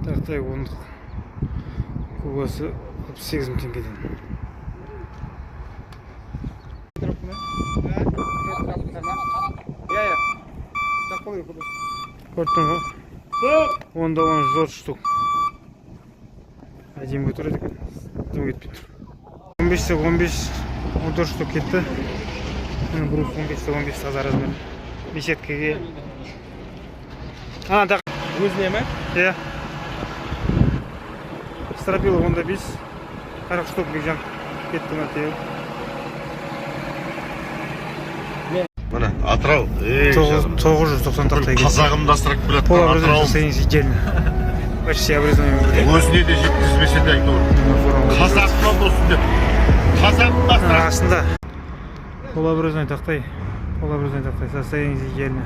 Тақтай ондық кубасы 68 мың теңгеден. Көрттің ғой? Онда 10 штук. Әдем көтереді екен. Дым кетпейді. 15-14 штук кетті. Брус 15-15 таза размер. Беседкеге. Так. Өзіне ме? Иә. Стропила онда 5. 40 штук бекжан кетті ма теу. Міне, Атырау. 990 тақтай кетті. Қазағымды асырып келатқан Полобразный Атырау. состояние идеально. Почти обрезанный. Өзіне де жеткізбесе де айтуы. Қазағымнан досын деп. Қазағымды асырып. Арасында. Полобразный тақтай. Состояние идеально.